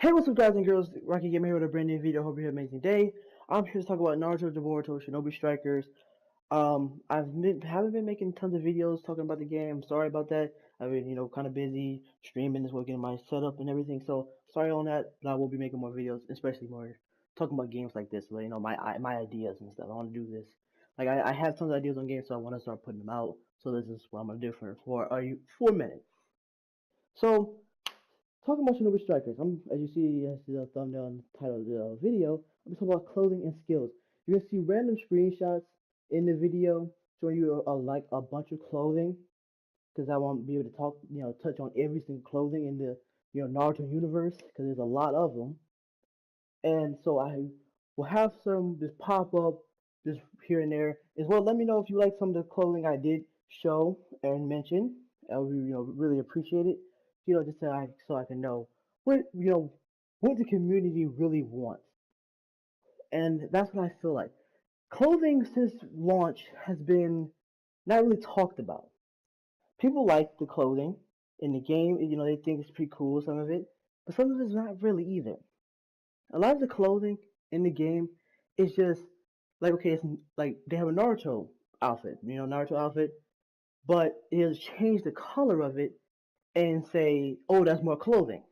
Hey, what's up, guys and girls? Rocky Gamer here with a brand new video. Hope you have an amazing day. I'm here to talk about Naruto, Boruto, Shinobi Strikers. Haven't been making tons of videos talking about the game. I'm sorry about that. I've been, kind of busy streaming this weekend, my setup and everything. So sorry on that. But I will be making more videos, especially more talking about games like this. Like, my ideas and stuff. I want to do this. Like I have tons of ideas on games, so I want to start putting them out. So this is what I'm gonna do for 4 minutes. So talking about Shinobi Strikers, as you see, as the thumbnail and title of the video, I'm talking about clothing and skills. You're gonna see random screenshots in the video showing you like a bunch of clothing, because I won't be able to touch on every single clothing in the Naruto universe, because there's a lot of them. And so I will have some just pop up just here and there as well. Let me know if you like some of the clothing I did show and mention. I would really appreciate it. Just so I can know what what the community really wants. And that's what I feel like. Clothing since launch has been not really talked about. People like the clothing in the game, they think it's pretty cool, some of it, but some of it's not really either. A lot of the clothing in the game is just like, okay, it's like they have a Naruto outfit, Naruto outfit, but it has changed the color of it and say, oh, that's more clothing.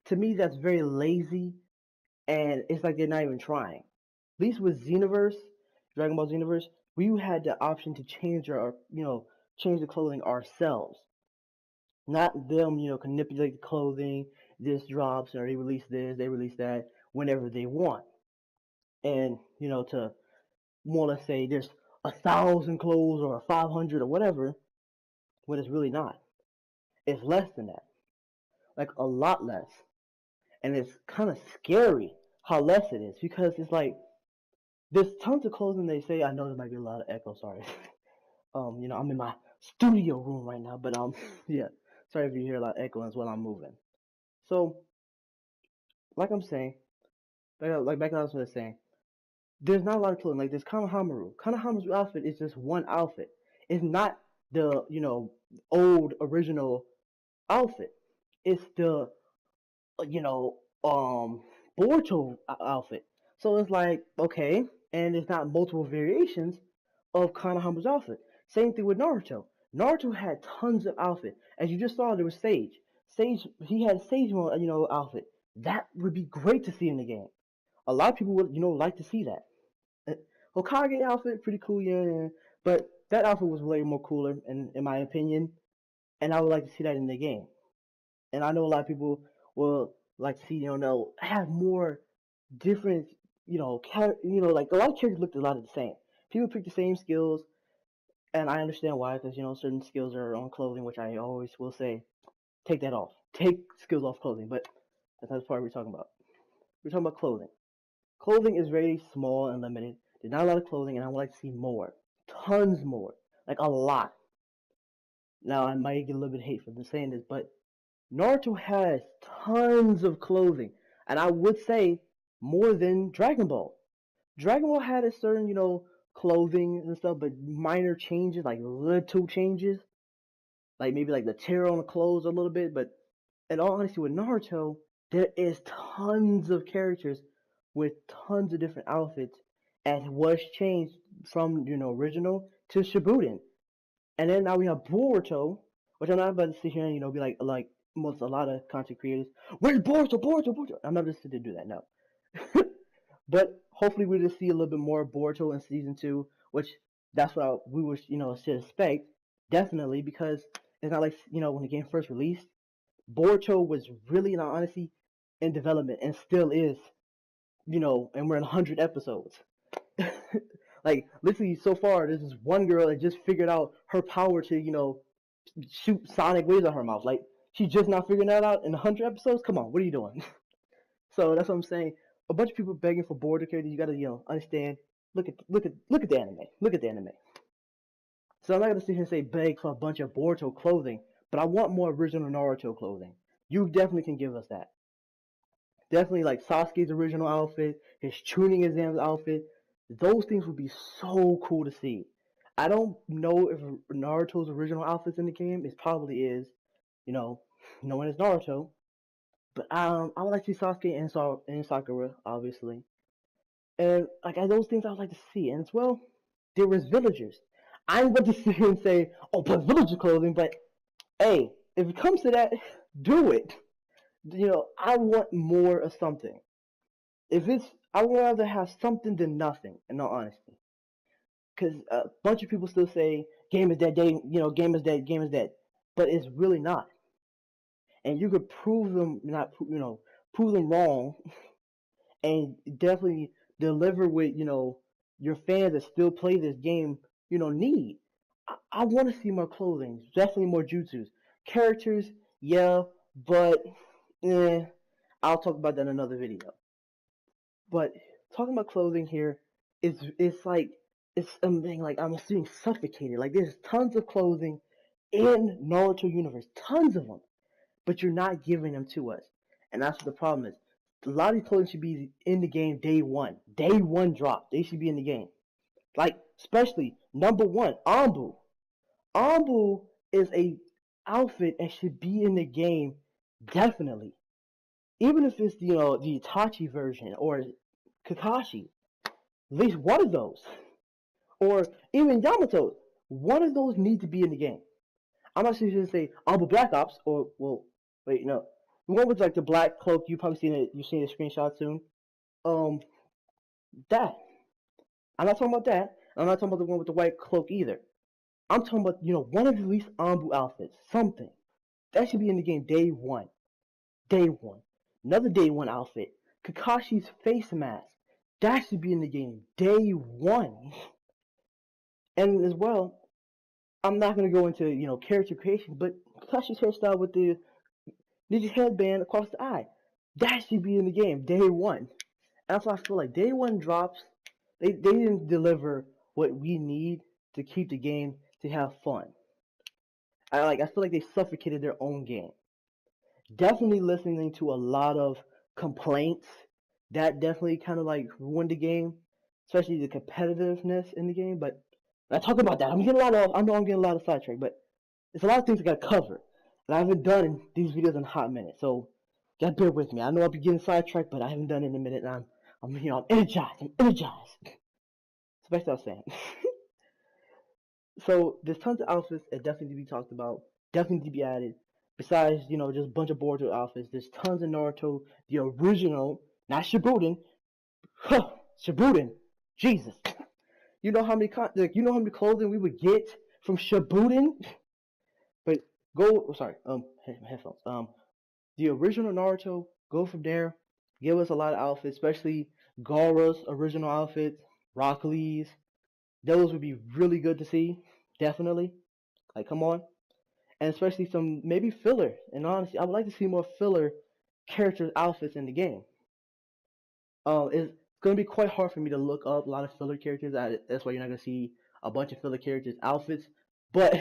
To me, that's very lazy, and it's like they're not even trying. At least with Xenoverse, Dragon Ball Xenoverse, we had the option to change the clothing ourselves, not them, can manipulate the clothing. This drops, or they release this, they release that whenever they want, and to more or less say there's 1,000 clothes or 500 or whatever, when it's really not. It's less than that, like a lot less. And it's kind of scary how less it is, because it's like there's tons of clothing they say. I know there might be a lot of echo. Sorry. I'm in my studio room right now, but yeah. Sorry if you hear a lot of echo as well. I'm moving. So, like I'm saying, back to what I was saying, there's not a lot of clothing. Like there's Kanahamaru. Kanahamaru's outfit is just one outfit. It's not the old original outfit. It's the you know, Boruto outfit. So it's like, okay, and it's not multiple variations of Konohama's outfit. Same thing with Naruto. Naruto had tons of outfit. As you just saw, there was Sage. Sage, he had Sage, outfit. That would be great to see in the game. A lot of people would, like to see that. Hokage outfit, pretty cool, yeah. But that outfit was way more cooler, in my opinion. And I would like to see that in the game. And I know a lot of people will like to see, they'll have more different, like a lot of characters look a lot of the same. People pick the same skills, and I understand why, because certain skills are on clothing, which I always will say, take that off, take skills off clothing. But that's not the part we're talking about. We're talking about clothing. Clothing is very small and limited. There's not a lot of clothing, and I would like to see more, tons more, like a lot. Now I might get a little bit of hate for saying this, but Naruto has tons of clothing, and I would say more than Dragon Ball. Dragon Ball had a certain, clothing and stuff, but minor changes, like little changes, like maybe like the tear on the clothes a little bit. But in all honesty, with Naruto, there is tons of characters with tons of different outfits, as was changed from original to Shippuden. And then now we have Boruto, which I'm not about to sit here and be like most a lot of content creators. Where's Boruto? Boruto, Boruto. I'm not just to do that, no. But hopefully we just see a little bit more Boruto in season 2, which that's what we would should expect, definitely, because it's not like when the game first released, Boruto was really, in all honesty, in development and still is, and we're in 100 episodes. Like literally, so far, there's this one girl that just figured out her power to shoot sonic waves out her mouth. Like she's just not figuring that out in 100 episodes. Come on, what are you doing? So that's what I'm saying. A bunch of people begging for Boruto characters. You gotta understand. Look at the anime. Look at the anime. So I'm not gonna sit here and say beg for a bunch of Boruto clothing, but I want more original Naruto clothing. You definitely can give us that. Definitely like Sasuke's original outfit, his Chunin exams outfit. Those things would be so cool to see. I don't know if Naruto's original outfits in the game. It probably is, knowing as Naruto. But I would like to see Sasuke and Sakura, obviously. And like those things I would like to see. And as well, there was villagers. I'm about to sit here and say, oh, but villager clothing. But hey, if it comes to that, do it. I want more of something. If it's, I would rather have something than nothing. In all honesty, because a bunch of people still say game is dead, game is dead, game is dead, but it's really not. And you could prove them not, prove them wrong, and definitely deliver with your fans that still play this game need. I want to see more clothing, definitely more jutsus, characters, yeah, but I'll talk about that in another video. But talking about clothing here, it's like it's something like I'm feeling suffocated. Like there's tons of clothing in Naruto universe, tons of them, but you're not giving them to us, and that's what the problem is. A lot of these clothing should be in the game day one drop. They should be in the game. Like especially number one, Ambu. Ambu is a outfit and should be in the game definitely. Even if it's the Itachi version or Kakashi, at least one of those, or even Yamato, one of those need to be in the game. I'm not sure you should say Ambu Black Ops or well, wait no, the one with like the black cloak. You probably seen it. You've seen a screenshot soon. Um, that I'm not talking about that. I'm not talking about the one with the white cloak either. I'm talking about one of the least Ambu outfits, something that should be in the game day one. Day one. Another day one outfit. Kakashi's face mask. That should be in the game day one. And as well, I'm not gonna go into character creation, but Kakashi's hairstyle with the ninja headband across the eye. That should be in the game day one. And that's why I feel like day one drops. They didn't deliver what we need to keep the game to have fun. I feel like they suffocated their own game. Definitely listening to a lot of complaints. That definitely kind of like ruined the game, especially the competitiveness in the game. But I talk about that. I know I'm getting a lot of sidetracked, but it's a lot of things I got to cover, and I haven't done these videos in a hot minute. So, just bear with me. I know I'll be getting sidetracked, but I haven't done it in a minute, and I'm energized. I'm energized. So that's what I was saying. So there's tons of outfits that definitely need to be talked about, definitely need to be added. Besides, just a bunch of Boruto outfits, there's tons of Naruto, the original, not Shippuden. Huh, Shippuden, Jesus. You know how many clothing we would get from Shippuden? But go, sorry, headphones. The original Naruto, go from there. Give us a lot of outfits, especially Gaara's original outfits, Rock Lee's. Those would be really good to see, definitely. Like, come on. And especially some maybe filler. And honestly, I would like to see more filler characters' outfits in the game. It's going to be quite hard for me to look up a lot of filler characters. That's why you're not going to see a bunch of filler characters' outfits. But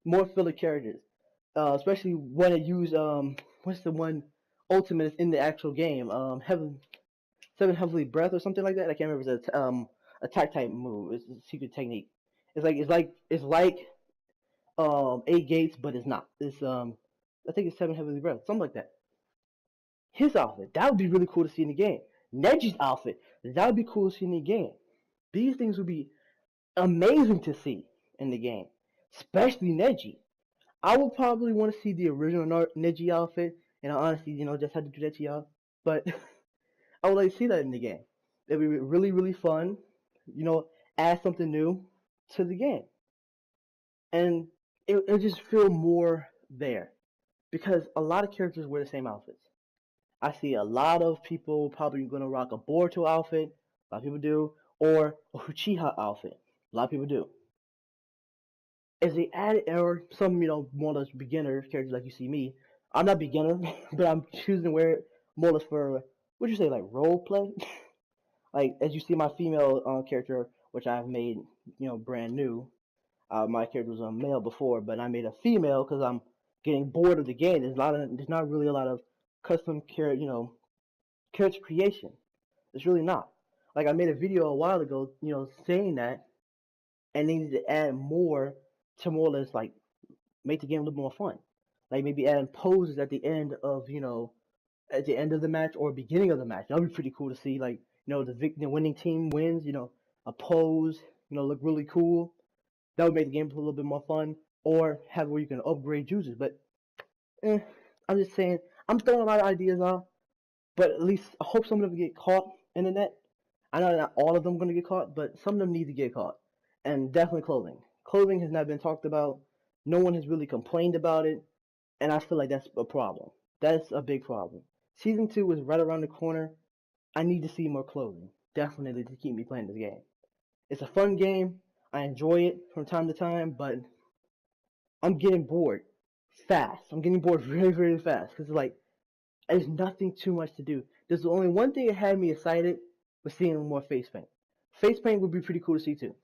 more filler characters. Especially when it use, what's the one ultimate in the actual game? Seven Heavenly Breath or something like that. I can't remember. It's a attack type move. It's a secret technique. It's like 8 gates, but it's not. It's I think it's Seven Heavenly Breath, something like that. His outfit that would be really cool to see in the game. Neji's outfit that would be cool to see in the game. These things would be amazing to see in the game, especially Neji. I would probably want to see the original Neji outfit, and I honestly, just had to do that to y'all. But I would like to see that in the game. It'd be really, really fun. Add something new to the game, and it just feel more there because a lot of characters wear the same outfits. I see a lot of people probably gonna rock a Boruto outfit. A lot of people do, or a Uchiha outfit. A lot of people do. As they add, or some more or less beginner characters like you see me. I'm not beginner, but I'm choosing to wear it more or less for what you say like role play. Like as you see my female character, which I've made brand new. My character was a male before, but I made a female because I'm getting bored of the game. There's not really a lot of custom character creation. It's really not. Like I made a video a while ago, saying that, and they need to add more to more or less like make the game a little more fun. Like maybe add poses at the end of at the end of the match or beginning of the match. That would be pretty cool to see. Like, the winning team wins. A pose. Look really cool. That would make the gameplay a little bit more fun. Or have where you can upgrade juices. But I'm just saying, I'm throwing a lot of ideas out. But at least I hope some of them get caught in the net. I know not all of them are going to get caught, but some of them need to get caught. And definitely clothing. Clothing has not been talked about. No one has really complained about it. And I feel like that's a problem. That's a big problem. Season 2 is right around the corner. I need to see more clothing. Definitely to keep me playing this game. It's a fun game. I enjoy it from time to time, but I'm getting bored fast. I'm getting bored very, very fast because like there's nothing too much to do. There's only one thing that had me excited was seeing more face paint. Face paint would be pretty cool to see too.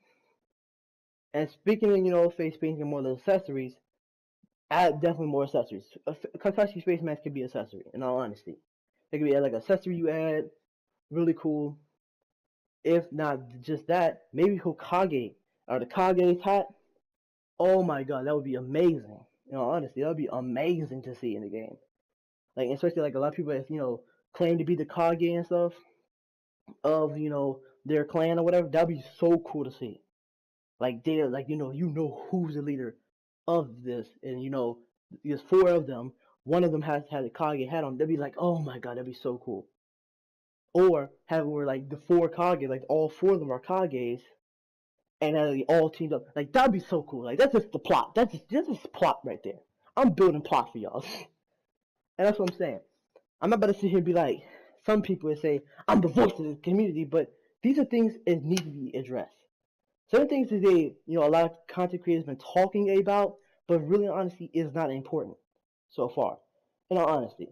And speaking of face paint and more of the accessories, add definitely more accessories. Kakashi Space Mask could be accessory. In all honesty, it could be like accessory you add, really cool. If not just that, maybe Hokage or the Kage's hat. Oh my god, that would be amazing. Honestly, that would be amazing to see in the game. Like, especially like a lot of people, claim to be the Kage and stuff of their clan or whatever. That'd be so cool to see. Like they're like who's the leader of this, and there's 4 of them. One of them has had a Kage hat on. They'd be like, oh my god, that'd be so cool. Or have where like the 4 Kage, like all 4 of them are Kages, and they all teamed up. Like that'd be so cool. Like that's just the plot. That's just plot right there. I'm building plot for y'all, and that's what I'm saying. I'm not about to sit here and be like some people would say I'm the voice of the community, but these are things that need to be addressed. Certain things that a lot of content creators have been talking about, but really honestly is not important so far. In all honesty,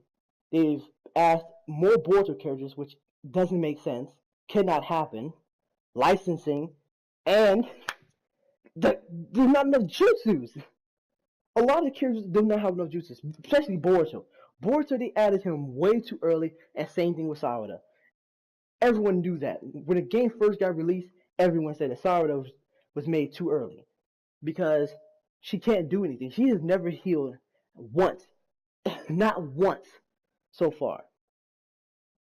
they've asked more Boruto characters, which doesn't make sense, cannot happen, licensing, and there's not enough jutsus. A lot of the characters do not have enough jutsus, especially Boruto. Boruto, they added him way too early, and same thing with Sarada. Everyone knew that. When the game first got released, everyone said that Sarada was made too early because she can't do anything. She has never healed once, not once so far.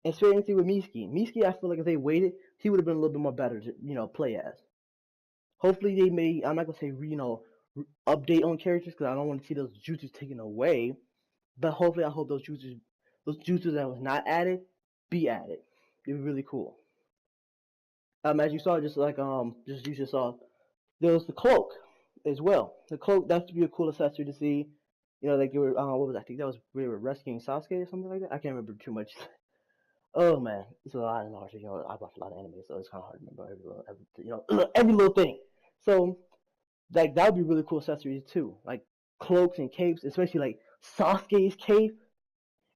And same thing with Miski. Miski, I feel like if they waited, he would have been a little bit more better to play as. Hopefully they may. I'm not gonna say update on characters because I don't want to see those jutsus taken away. But hopefully, I hope those jutsus that was not added, be added. It'd be really cool. As you saw, just you just saw, there was the cloak as well. The cloak, that would be a cool accessory to see. Like you were, what was that? I think that was we were rescuing Sasuke or something like that. I can't remember too much. Oh man, it's a lot of Naruto. I watch a lot of anime, so it's kind of hard to remember every little thing. So like that would be really cool accessories too, like cloaks and capes, especially like Sasuke's cape,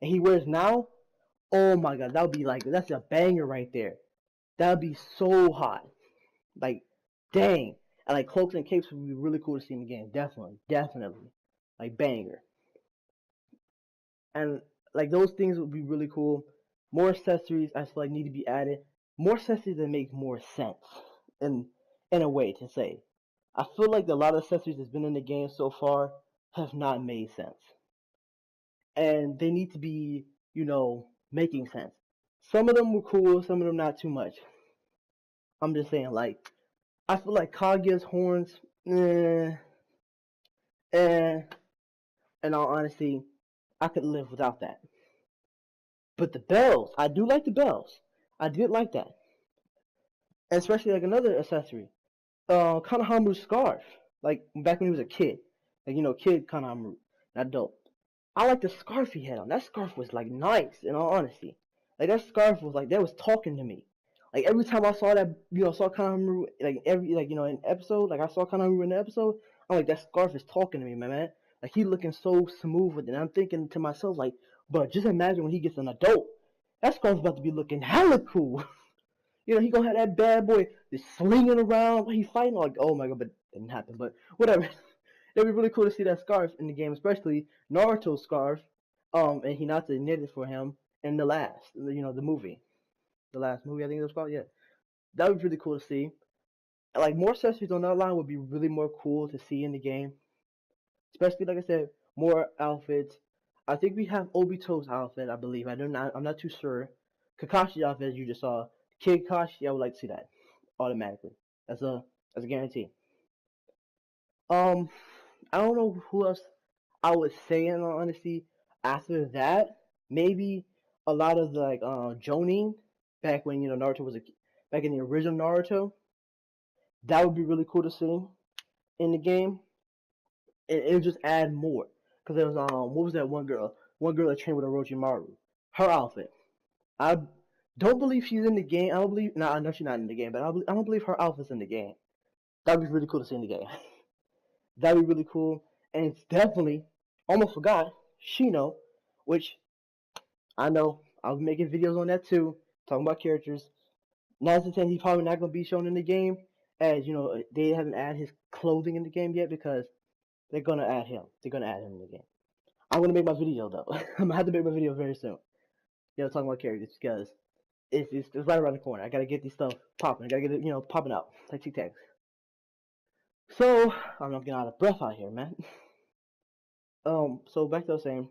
and he wears now. Oh my god, that would be like that's a banger right there. That would be so hot. Like, dang. And like cloaks and capes would be really cool to see in the game. Definitely, definitely, like banger. And like those things would be really cool. More accessories I feel like need to be added. More accessories that make more sense in a way to say. I feel like a lot of accessories that's been in the game so far have not made sense. And they need to be, making sense. Some of them were cool, some of them not too much. I'm just saying, like, I feel like Kaguya's horns, in all honesty, I could live without that. But the bells, I do like the bells. I did like that. And especially like another accessory, Kanohamu's scarf. Like back when he was a kid, like kid Kanohamu, not adult. I like the scarf he had on. That scarf was like nice, in all honesty. Like that scarf was like that was talking to me. Like every time I saw that, saw Kanohamu like in episode, like I saw Kanohamu in the episode, I'm like that scarf is talking to me, man. Like he looking so smooth with it. And I'm thinking to myself like, but just imagine when he gets an adult, that scarf's about to be looking hella cool. He gonna have that bad boy just slinging around while he fighting. Like, oh my god, but it didn't happen. But whatever. It'd be really cool to see that scarf in the game, especially Naruto's scarf. And Hinata knitted for him in the movie, the last movie I think it was called. Yeah, that would be really cool to see. Like more accessories on that line would be really more cool to see in the game, especially like I said, more outfits. I think we have Obito's outfit, I believe. I'm not too sure. Kakashi's outfit, as you just saw. Kid Kashi, I would like to see that automatically. That's a guarantee. Um, I don't know who else I would say in all honesty. After that, maybe a lot of the, like Jonin back when Naruto was back in the original Naruto. That would be really cool to see in the game. It would just add more because there was what was that one girl? One girl that trained with Orochimaru. Her outfit. I don't believe she's in the game. I don't believe. No, I know she's not in the game, but I don't believe her outfit's in the game. That'd be really cool to see in the game. That'd be really cool, and it's definitely almost forgot Shino, which I know I'll be making videos on that too, talking about characters. 9 to 10, he's probably not gonna be shown in the game, as they haven't added his clothing in the game yet because they're gonna add him. They're gonna add him in the game. I'm gonna make my video though. I'm gonna have to make my video very soon. Talking about characters because it's right around the corner. I gotta get these stuff popping. I gotta get it popping out like Tic Tacs. So I'm not getting out of breath out here, man. So back to what I was saying,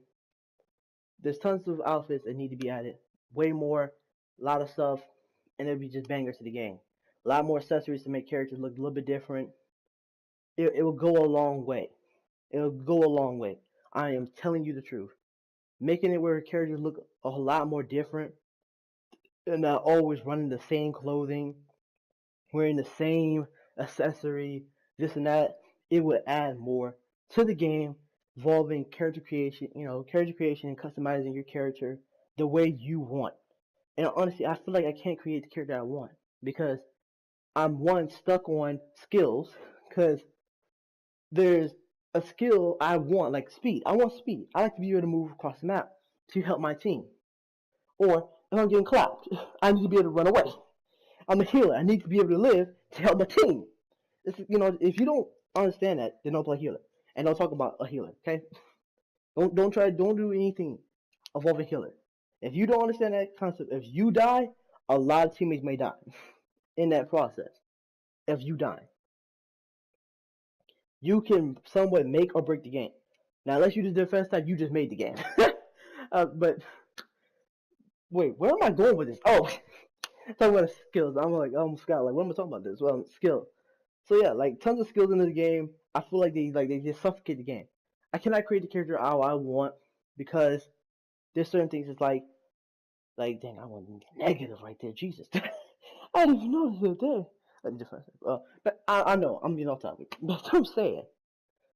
there's tons of outfits that need to be added, way more, a lot of stuff, and it'll be just bangers to the game. A lot more accessories to make characters look a little bit different. It will go a long way. It'll go a long way. I am telling you the truth. Making it where characters look a lot more different and not always running the same clothing, wearing the same accessory, this and that, it would add more to the game, involving character creation and customizing your character the way you want. And honestly, I feel like I can't create the character I want because I'm one stuck on skills because there's a skill I want, like speed. I want speed. I like to be able to move across the map to help my team. Or if I'm getting clapped, I need to be able to run away. I'm a healer. I need to be able to live to help my team. If you don't understand that, then don't play healer. And don't talk about a healer, okay? Don't do anything involving a healer. If you don't understand that concept, if you die, a lot of teammates may die in that process. If you die, you can somewhat make or break the game. Now, unless you just defense type, you just made the game. But wait, where am I going with this? Oh, talking about skills. I'm like, I almost forgot. Like, what am I talking about this? Well, skill. So yeah, like tons of skills in this game. I feel like they just suffocate the game. I cannot create the character how I want because there's certain things. It's like dang, I went negative right there. Jesus, I didn't even notice it there. But I know I'm getting off topic. But I'm saying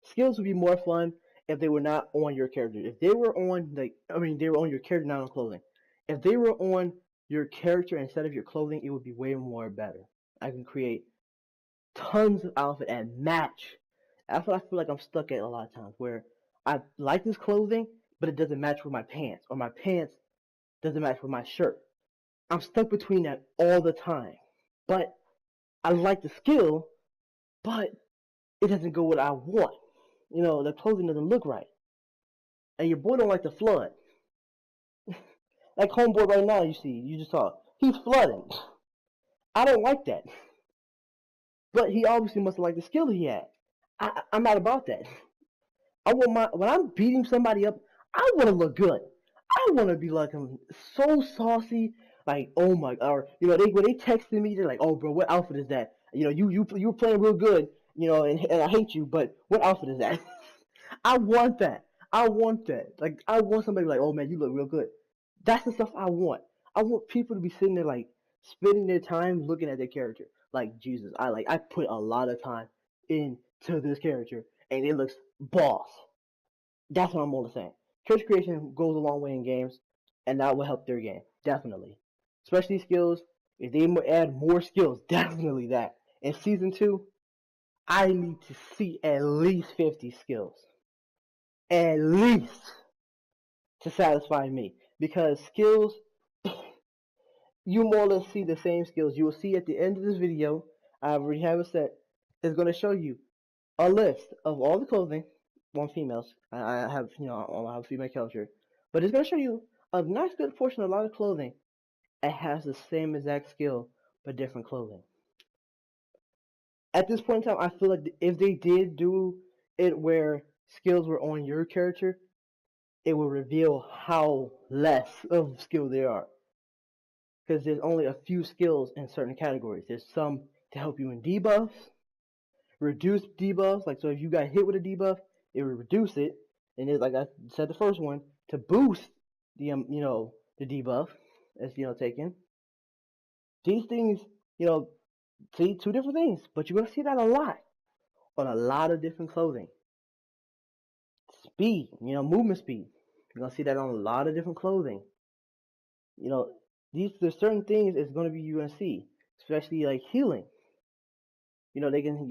skills would be more fun if they were not on your character. If they were on they were on your character, not on clothing. If they were on your character instead of your clothing, it would be way more better. I can create tons of outfit and match. That's what I feel like I'm stuck at a lot of times, where I like this clothing, but it doesn't match with my pants, or my pants doesn't match with my shirt. I'm stuck between that all the time. But I like the skill, but it doesn't go what I want. The clothing doesn't look right. And your boy don't like the flood. Like homeboy right now, you just saw. He's flooding. I don't like that. But he obviously must have liked the skill he had. I'm not about that. When I'm beating somebody up, I want to look good. I want to be like I'm so saucy, like oh my, or when they texted me, they're like, oh bro, what outfit is that? You were playing real good, and I hate you, but what outfit is that? I want that. I want that. Like I want somebody like, oh man, you look real good. That's the stuff I want. I want people to be sitting there like spending their time looking at their character. Like Jesus, I put a lot of time into this character, and it looks boss. That's what I'm only saying. Character creation goes a long way in games, and that will help their game definitely. Especially skills. If they add more skills, definitely that. In season 2, I need to see at least 50 skills, at least, to satisfy me. Because skills, you more or less see the same skills. You will see at the end of this video, I already have it set, it's going to show you a list of all the clothing on females. I have, I have a female character. But it's going to show you a nice good portion of a lot of clothing. It has the same exact skill, but different clothing. At this point in time, I feel like if they did do it where skills were on your character, it will reveal how less of skill there are. Because there's only a few skills in certain categories. There's some to help you in debuffs, reduce debuffs. Like, so if you got hit with a debuff, it will reduce it. And it's like I said, the first one to boost the the debuff as taken. These things, see two different things, but you're gonna see that a lot on a lot of different clothing. Speed, movement speed. You're gonna see that on a lot of different clothing. There's certain things it's gonna be you're gonna see, especially like healing. They can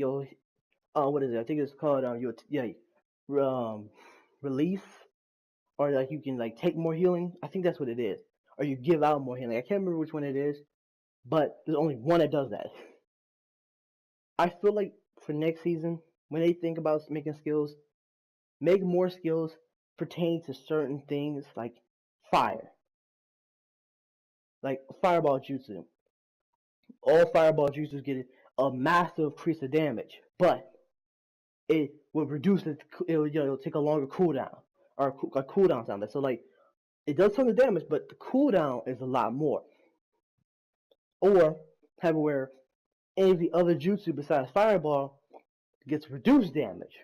what is it? I think it's called um release, or like you can like take more healing. I think that's what it is, or you give out more healing. I can't remember which one it is, but there's only one that does that. I feel like for next season, when they think about making skills, make more skills pertaining to certain things like fire, like fireball jutsu. All fireball jutsus get a massive increase of damage, but it will reduce it. It'll take a longer cooldown or a cooldown time. So like it does tons of damage, but the cooldown is a lot more. Or have it where any of the other jutsu besides fireball gets reduced damage.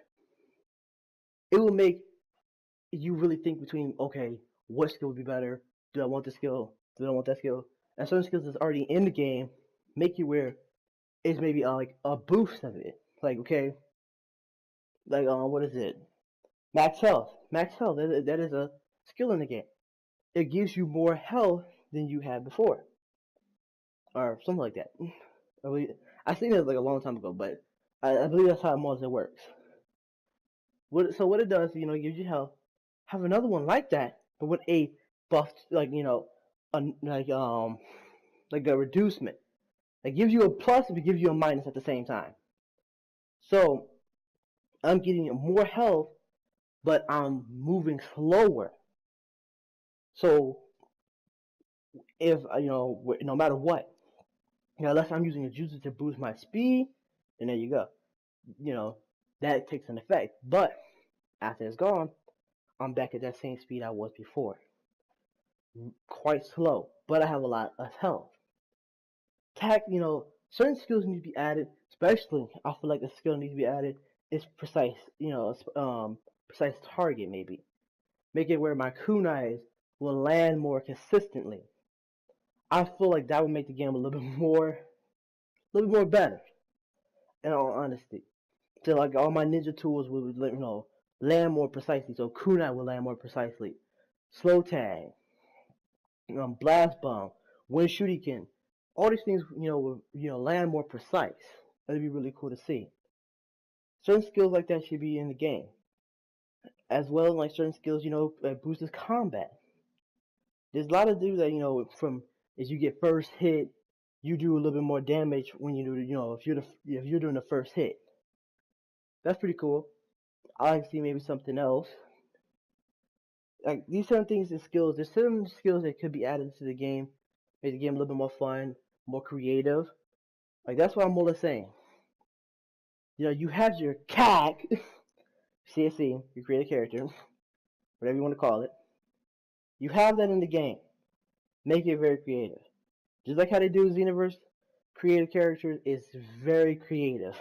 It will make you really think between, okay, what skill would be better? Do I want this skill? Do I want that skill? And certain skills that's already in the game make you where it's maybe like a boost of it. Like, okay, like what is it? Max health. Max health. That is a skill in the game. It gives you more health than you had before, or something like that. I seen it like a long time ago, but I believe that's how most it works. So what it does, gives you health. Have another one like that, but with a buff, like like a reducement. It gives you a plus, but it gives you a minus at the same time. So I'm getting more health, but I'm moving slower. So if no matter what, unless I'm using a jutsu to boost my speed, then there you go. That takes an effect. But after it's gone, I'm back at that same speed I was before. Quite slow, but I have a lot of health. Certain skills need to be added. Especially, I feel like a skill needs to be added is precise. Precise target maybe. Make it where my kunais will land more consistently. I feel like that would make the game a little bit more better. In all honesty, so like all my ninja tools would land more precisely. So kunai will land more precisely. Slow tag, blast bomb, wind shuriken, all these things will land more precise. That'd be really cool to see. Certain skills like that should be in the game, as well as like certain skills boosts combat. There's a lot of dudes that from as you get first hit, you do a little bit more damage when you do if you're doing the first hit. That's pretty cool. I like to see maybe something else. Like these certain things and skills, there's certain skills that could be added to the game, make the game a little bit more fun, more creative. Like that's what I'm more saying. You have your CAC, CSC, you create a character, whatever you want to call it. You have that in the game. Make it very creative. Just like how they do Xenoverse, creative characters is very creative.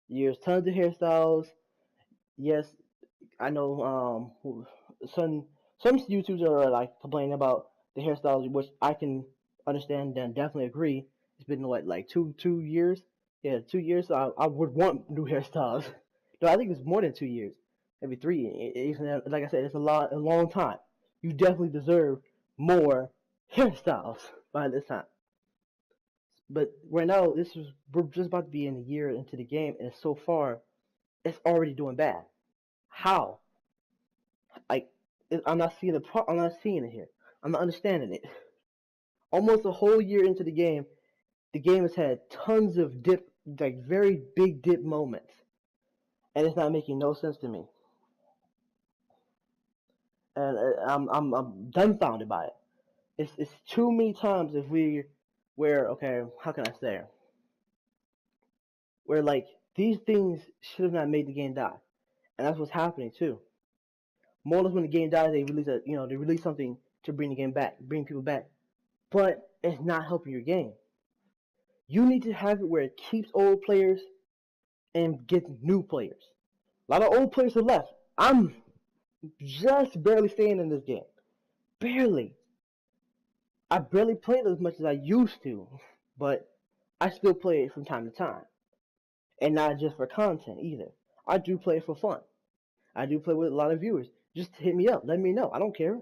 There's tons of hairstyles. Yes, I know some YouTubers are like complaining about the hairstyles, which I can understand and definitely agree. It's been what, like two years? Yeah, 2 years. So I would want new hairstyles. No, I think it's more than 2 years, maybe three. Even like I said, it's a long time. You definitely deserve more hairstyles by this time. But right now, we're just about to be in a year into the game, and so far, it's already doing bad. How? Like, I'm not seeing I'm not seeing it here. I'm not understanding it. Almost a whole year into the game has had tons of dip, like very big dip moments, and it's not making no sense to me. And I'm dumbfounded by it. It's too many times where okay, how can I say it? Where like these things should have not made the game die, and that's what's happening too. More or less when the game dies, they release they release something to bring the game back, bring people back. But it's not helping your game. You need to have it where it keeps old players and gets new players. A lot of old players are left. I'm just barely staying in this game. Barely. I barely play it as much as I used to, but I still play it from time to time. And not just for content either. I do play it for fun. I do play with a lot of viewers. Just hit me up. Let me know. I don't care.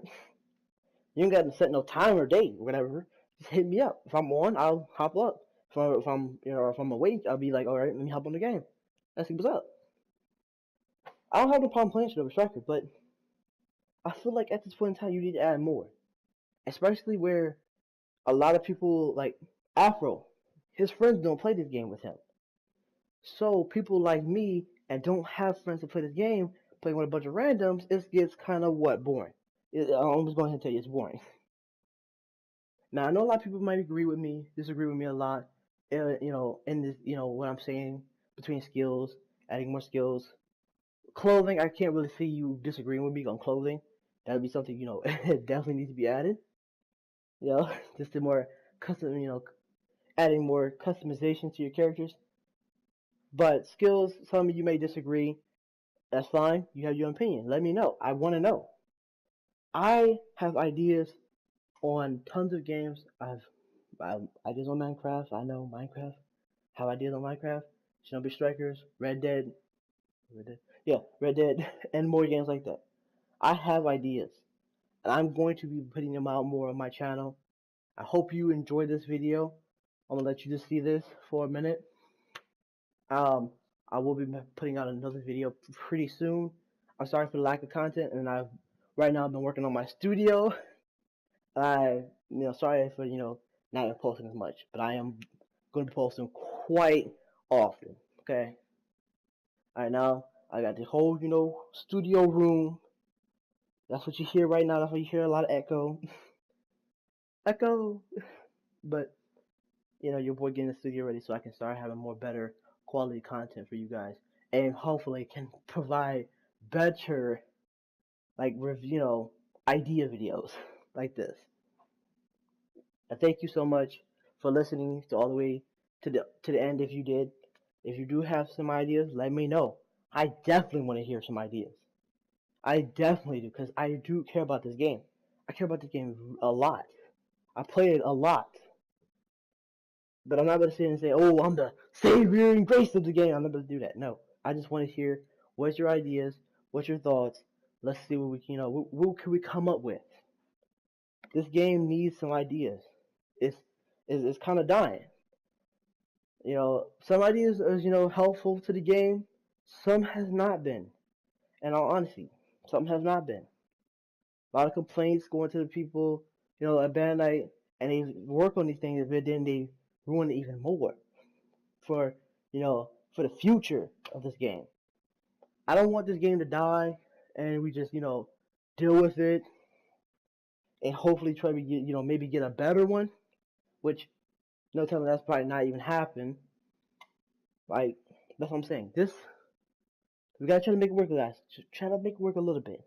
You ain't got to set no time or date or whatever. Just hit me up. If I'm on, I'll hop up. If I'm awake, I'll be like, all right, let me hop on the game. Let's see what's up. I don't have no problem playing Shinobi Striker, but I feel like at this point in time, you need to add more, especially where a lot of people like Afro, his friends don't play this game with him. So people like me and don't have friends to play this game, playing with a bunch of randoms, it gets kind of boring. I'm just going to tell you, it's boring. Now I know a lot of people might agree with me, disagree with me a lot. In this, what I'm saying between skills, adding more skills, clothing. I can't really see you disagreeing with me on clothing. That'd be something it definitely needs to be added. Just the more custom, adding more customization to your characters. But skills, some of you may disagree. That's fine. You have your opinion. Let me know. I want to know. I have ideas on tons of games. I have ideas on Minecraft. I know Minecraft. Have ideas on Minecraft. Shinobi Strikers, Red Dead. Yeah, Red Dead, and more games like that. I have ideas, and I'm going to be putting them out more on my channel. I hope you enjoyed this video. I'm gonna let you just see this for a minute. I will be putting out another video pretty soon. I'm sorry for the lack of content, and right now I've been working on my studio. Sorry for not posting as much, but I am going to be posting quite often. Okay. Alright, now I got the whole studio room. That's what you hear right now. That's what you hear, a lot of echo. Echo. But your boy getting the studio ready so I can start having more better quality content for you guys, and hopefully can provide better idea videos like this. I thank you so much for listening to all the way to the end. If you did, if you do have some ideas, let me know. I definitely want to hear some ideas. I definitely do, because I do care about this game. I care about this game a lot. I play it a lot. But I'm not going to sit and say, oh, I'm the savior and grace of the game. I'm not going to do that. No. I just want to hear what's your ideas, what's your thoughts. Let's see what we can, what can we come up with. This game needs some ideas. It's kind of dying. Some ideas are, helpful to the game. Some has not been. And all honesty, some has not been. A lot of complaints going to the people, at Bandai, and they work on these things, but then they ruin it even more for the future of this game. I don't want this game to die and we just deal with it and hopefully try to get maybe get a better one, which no telling that's probably not even happen. Like, that's what I'm saying. We gotta try to make it work, guys. Just try to make it work a little bit.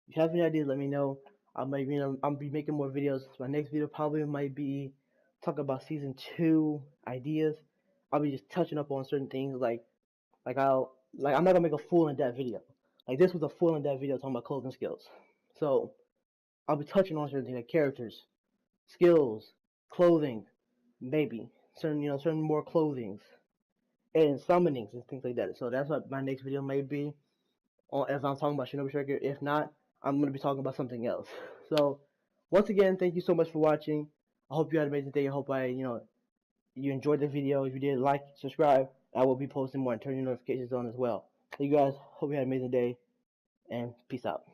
If you have any ideas, let me know. I'll be making more videos. My next video probably might be talking about season 2 ideas. I'll be just touching up on certain things I'm not gonna make a full in-depth video. Like, this was a full in-depth video talking about clothing skills. So I'll be touching on certain things like characters, skills, clothing, maybe certain more clothings, and summonings and things like that. So that's what my next video may be. If I'm talking about Shinobi Striker. If not, I'm going to be talking about something else. So, once again, thank you so much for watching. I hope you had an amazing day. I hope you enjoyed the video. If you did, like, subscribe. I will be posting more and turning your notifications on as well. So you guys, hope you had an amazing day, and peace out.